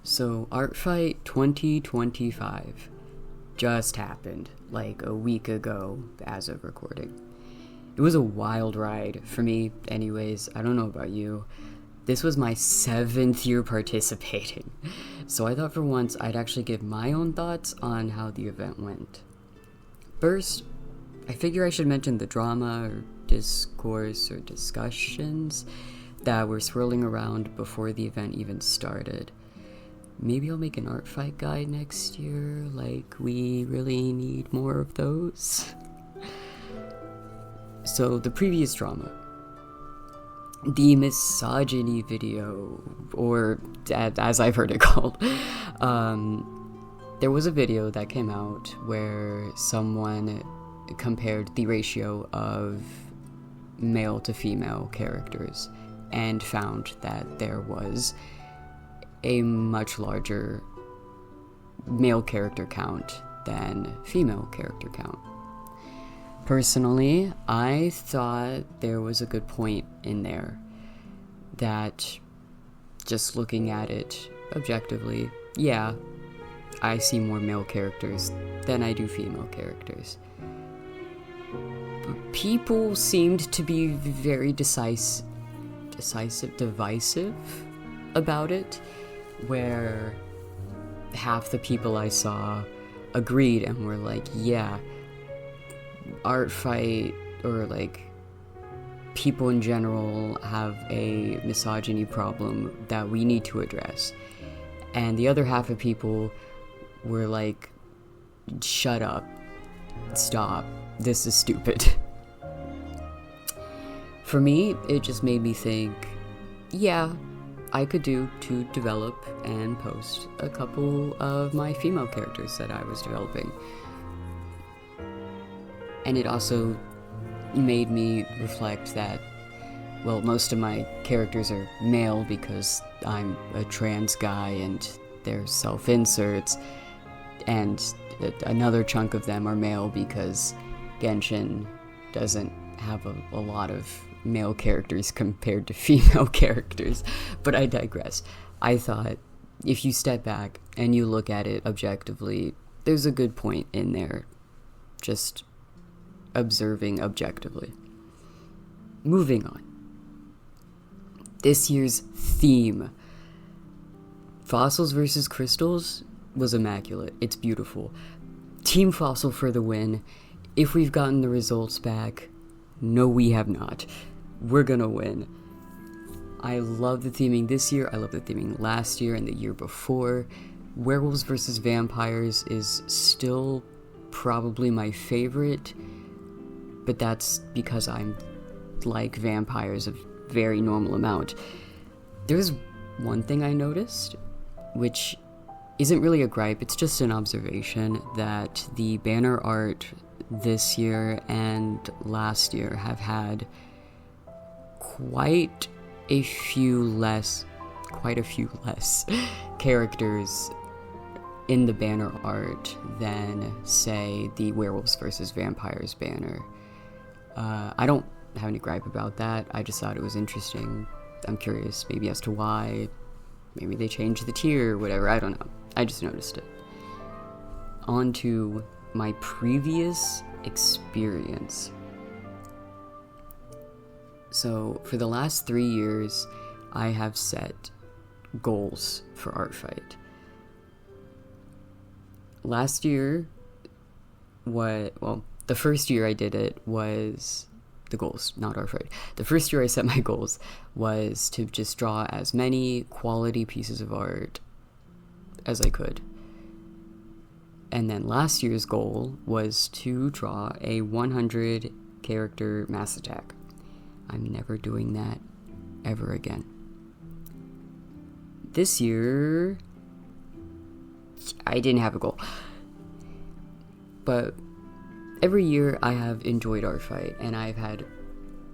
So, Artfight 2025 just happened, like a week ago as of recording. It was a wild ride, for me anyways. I don't know about you. This was my 7th year participating, so I thought for once I'd actually give my own thoughts on how the event went. First, I figure I should mention the drama or discourse or discussions that were swirling around before the event even started. Maybe I'll make an Artfight guide next year, like we really need more of those. So, the previous drama. The misogyny video, or as I've heard it called. There was a video that came out where someone compared the ratio of male to female characters and found that there was a much larger male character count than female character count. Personally, I thought there was a good point in there that, just looking at it objectively, yeah, I see more male characters than I do female characters. But people seemed to be very divisive about it, where half the people I saw agreed and were like, yeah, Artfight, or like people in general, have a misogyny problem that we need to address. And the other half of people were like, shut up, stop, this is stupid. For me, it just made me think, yeah, I could do to develop and post a couple of my female characters that I was developing. And it also made me reflect that, well, most of my characters are male because I'm a trans guy and they're self-inserts, and another chunk of them are male because Genshin doesn't have a lot of male characters compared to female characters. But I digress. I thought, if you step back and you look at it objectively, there's a good point in there. Just observing objectively. Moving on. This year's theme, Fossils versus Crystals, was immaculate. It's beautiful. Team Fossil for the win. If we've gotten the results back, no, we have not. We're gonna win. I love the theming this year. I love the theming last year and the year before. Werewolves versus Vampires is still probably my favorite, but that's because I'm like vampires a very normal amount. There's one thing I noticed, which isn't really a gripe, it's just an observation, that the banner art this year and last year have had quite a few less characters in the banner art than, say, the Werewolves versus Vampires banner. I don't have any gripe about that. I just thought it was interesting. I'm curious maybe as to why. Maybe they changed the tier or whatever. I don't know. I just noticed it. On to my previous experience. So, for the last 3 years, I have set goals for Artfight. Last year, the first year I did it was the goals, not Artfight. The first year I set my goals was to just draw as many quality pieces of art as I could. And then last year's goal was to draw a 100 character mass attack. I'm never doing that ever again. This year, I didn't have a goal. But every year I have enjoyed Artfight, and I've had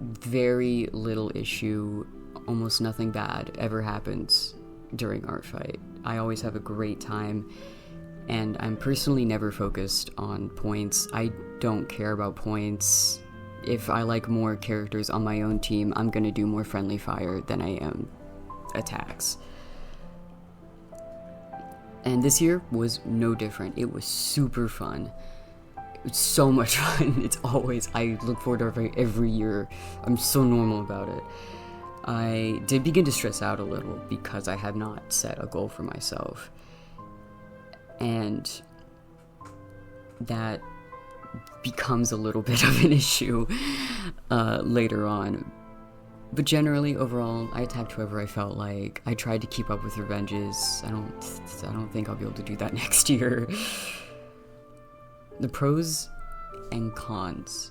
very little issue, almost nothing bad ever happens during Artfight. I always have a great time, and I'm personally never focused on points. I don't care about points. If I like more characters on my own team, I'm gonna do more friendly fire than I am attacks. And this year was no different. It was super fun. It was so much fun. It's always, I look forward to every year. I'm so normal about it. I did begin to stress out a little because I had not set a goal for myself. And that becomes a little bit of an issue later on. But generally, overall, I attacked whoever I felt like. I tried to keep up with revenges. I don't think I'll be able to do that next year. The pros and cons.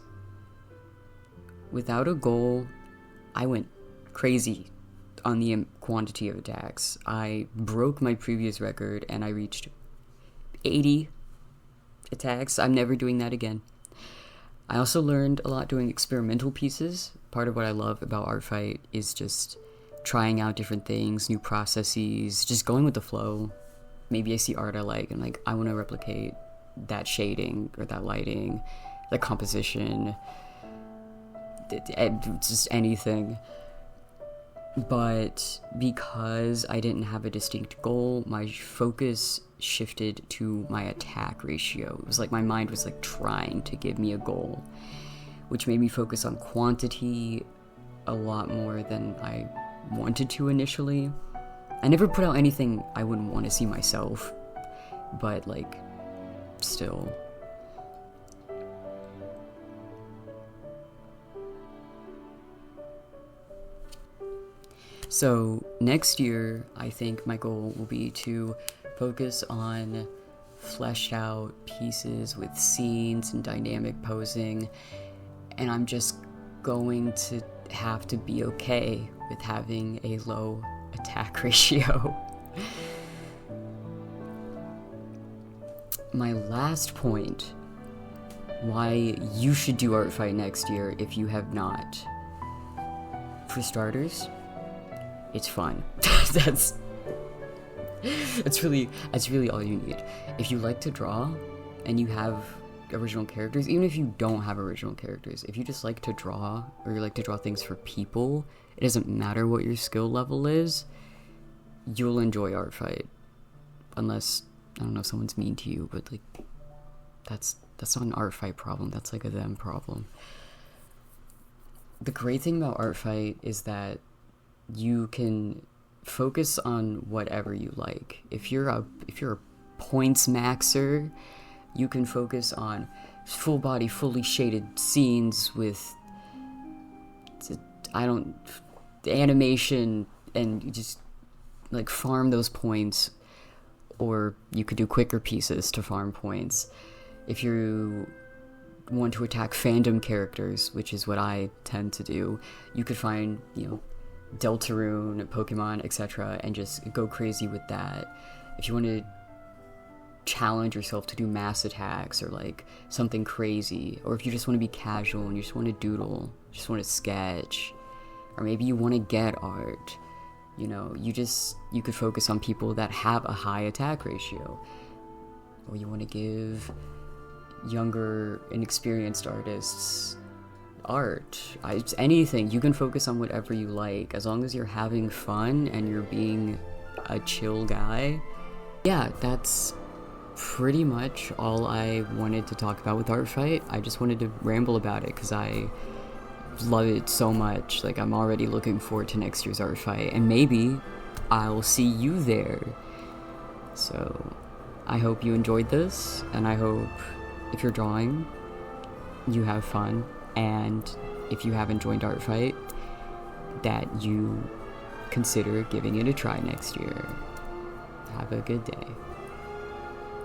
Without a goal, I went crazy on the quantity of attacks. I broke my previous record and I reached 80 attacks. I'm never doing that again. I also learned a lot doing experimental pieces. Part of what I love about Artfight is just trying out different things, new processes, just going with the flow. Maybe I see art I like and like, I want to replicate that shading or that lighting, that composition, just anything. But because I didn't have a distinct goal, my focus shifted to my attack ratio. It was like my mind was like trying to give me a goal, which made me focus on quantity a lot more than I wanted to initially. I never put out anything I wouldn't want to see myself, but like, still. So next year, I think my goal will be to focus on fleshed out pieces with scenes and dynamic posing, and I'm just going to have to be okay with having a low attack ratio. My last point, why you should do Artfight next year if you have not. For starters, it's fun. That's really all you need. If you like to draw and you have original characters, even if you don't have original characters, if you just like to draw or you like to draw things for people, it doesn't matter what your skill level is, you'll enjoy Artfight. Unless, I don't know, someone's mean to you, but like, that's not an Artfight problem, that's like a them problem. The great thing about Artfight is that you can focus on whatever you like. If you're a points maxer, you can focus on full body, fully shaded scenes with animation, and you just like farm those points. Or you could do quicker pieces to farm points. If you want to attack fandom characters, which is what I tend to do, you could find, Deltarune, Pokemon, etc., and just go crazy with that. If you want to challenge yourself to do mass attacks or like something crazy, or if you just want to be casual and you just want to doodle, just want to sketch, or maybe you want to get art, you could focus on people that have a high attack ratio, or you want to give younger, inexperienced artists art. It's anything. You can focus on whatever you like, as long as you're having fun and you're being a chill guy. Yeah, that's pretty much all I wanted to talk about with Artfight. I just wanted to ramble about it because I love it so much. Like, I'm already looking forward to next year's Artfight, and maybe I'll see you there. So I hope you enjoyed this, and I hope if you're drawing, you have fun. And if you haven't joined Artfight, that you consider giving it a try next year. Have a good day.